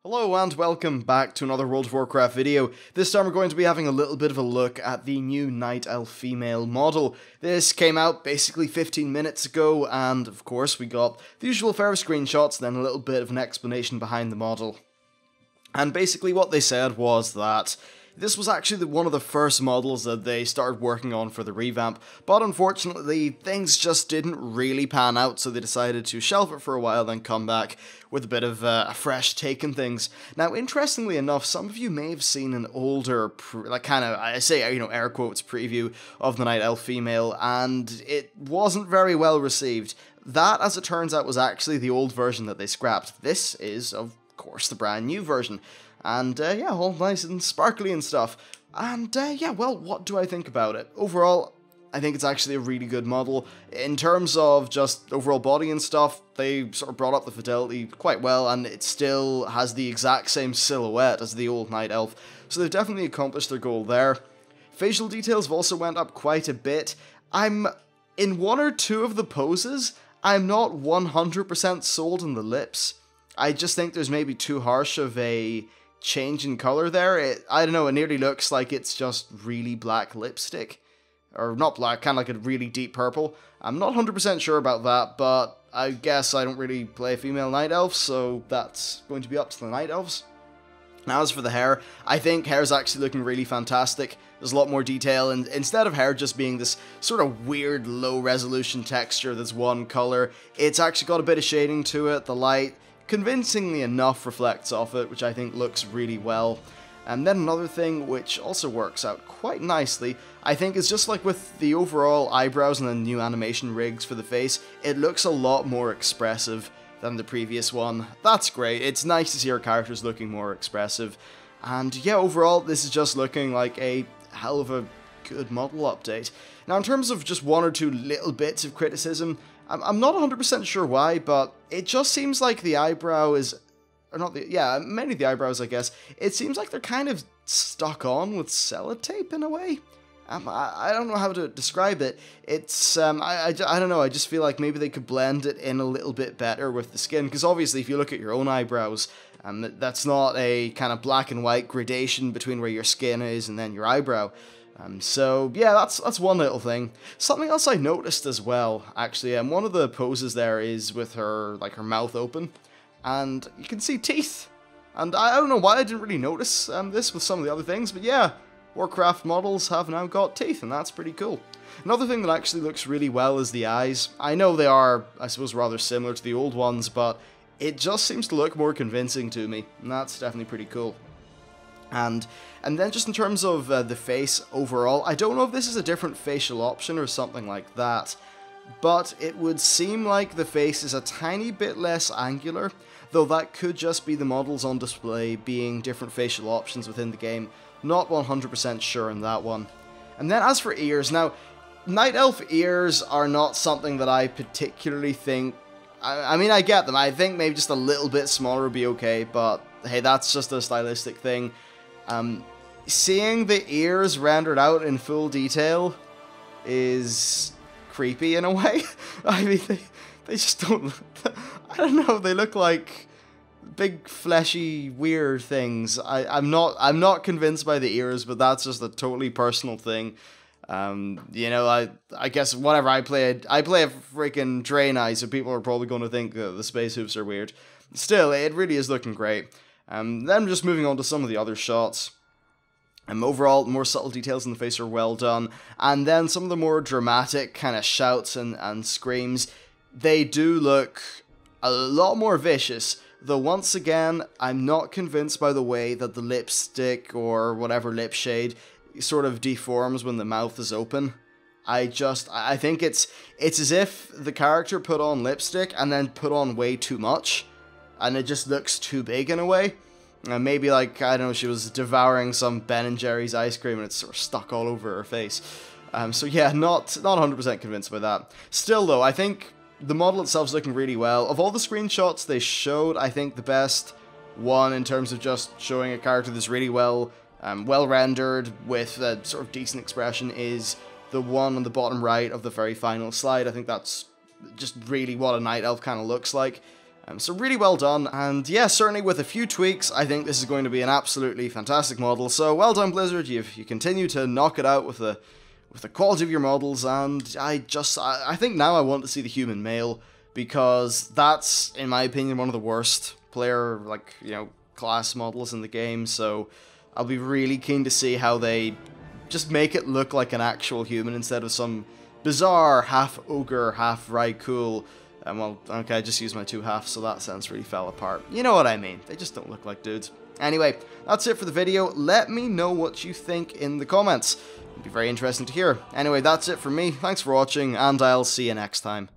Hello and welcome back to another World of Warcraft video. This time we're going to be having a little bit of a look at the new Night Elf female model. This came out basically 15 minutes ago, and of course we got the usual fair screenshots, then a little bit of an explanation behind the model. And basically what they said was that this was actually one of the first models that they started working on for the revamp, but unfortunately things just didn't really pan out, so they decided to shelve it for a while, then come back with a bit of a fresh take on things. Now, interestingly enough, some of you may have seen an older, air quotes, preview of the Night Elf female, and it wasn't very well received. That, as it turns out, was actually the old version that they scrapped. This is, of course, the brand new version. And, all nice and sparkly and stuff. And, well, what do I think about it? Overall, I think it's actually a really good model. In terms of just overall body and stuff, they sort of brought up the fidelity quite well, and it still has the exact same silhouette as the old Night Elf. So they've definitely accomplished their goal there. Facial details have also went up quite a bit. In one or two of the poses, I'm not 100% sold on the lips. I just think there's maybe too harsh of a change in color there. I don't know, it nearly looks like it's just really black lipstick. Or not black, kind of like a really deep purple. I'm not 100% sure about that, but I guess I don't really play female Night Elves, so that's going to be up to the Night Elves. Now as for the hair, I think hair's actually looking really fantastic. There's a lot more detail, and instead of hair just being this sort of weird low resolution texture that's one color, it's actually got a bit of shading to it. The light convincingly enough reflects off it, which I think looks really well. And then another thing which also works out quite nicely, I think, is just like with the overall eyebrows and the new animation rigs for the face, it looks a lot more expressive than the previous one. That's great. It's nice to see our characters looking more expressive. And yeah, overall, this is just looking like a hell of a good model update. Now, in terms of just one or two little bits of criticism, I'm not 100% sure why, but it just seems like the eyebrow is, mainly the eyebrows, I guess. It seems like they're kind of stuck on with sellotape in a way. I don't know how to describe it. It's, I don't know, I just feel like maybe they could blend it in a little bit better with the skin, because obviously if you look at your own eyebrows, that's not a kind of black and white gradation between where your skin is and then your eyebrow. So yeah, that's one little thing. Something else I noticed as well, actually, one of the poses there is with her mouth open, and you can see teeth. And I don't know why I didn't really notice this with some of the other things, but yeah, Warcraft models have now got teeth, and that's pretty cool. Another thing that actually looks really well is the eyes. I know they are, I suppose, rather similar to the old ones, but it just seems to look more convincing to me, and that's definitely pretty cool. And then just in terms of the face overall, I don't know if this is a different facial option or something like that, but it would seem like the face is a tiny bit less angular, though that could just be the models on display being different facial options within the game. Not 100% sure on that one. And then as for ears, now, Night Elf ears are not something that I particularly think, I mean, I get them. I think maybe just a little bit smaller would be okay, but hey, that's just a stylistic thing. Seeing the ears rendered out in full detail is creepy in a way. I mean, they just don't look, I don't know, they look like big fleshy weird things. I'm not convinced by the ears, but that's just a totally personal thing. You know, I guess whenever I play a freaking Draenor, so people are probably going to think the space hoops are weird. Still, it really is looking great. Then just moving on to some of the other shots. Overall, more subtle details in the face are well done. And then some of the more dramatic kind of shouts and screams, they do look a lot more vicious. Though once again, I'm not convinced by the way that the lipstick or whatever lip shade sort of deforms when the mouth is open. I think it's as if the character put on lipstick and then put on way too much, and it just looks too big in a way. Maybe like, I don't know, she was devouring some Ben & Jerry's ice cream and it's sort of stuck all over her face. So yeah, not 100% convinced by that. Still though, I think the model itself is looking really well. Of all the screenshots they showed, I think the best one in terms of just showing a character that's really well rendered with a sort of decent expression is the one on the bottom right of the very final slide. I think that's just really what a Night Elf kind of looks like. So really well done, and yeah, certainly with a few tweaks, I think this is going to be an absolutely fantastic model. So well done, Blizzard. You continue to knock it out with the quality of your models, and I think now I want to see the human male, because that's, in my opinion, one of the worst player, class models in the game. So I'll be really keen to see how they just make it look like an actual human instead of some bizarre half ogre, half Raikou. Well, okay, I just used my two halves, so that sense really fell apart. You know what I mean, they just don't look like dudes. Anyway, that's it for the video. Let me know what you think in the comments. It'd be very interesting to hear. Anyway, that's it from me. Thanks for watching, and I'll see you next time.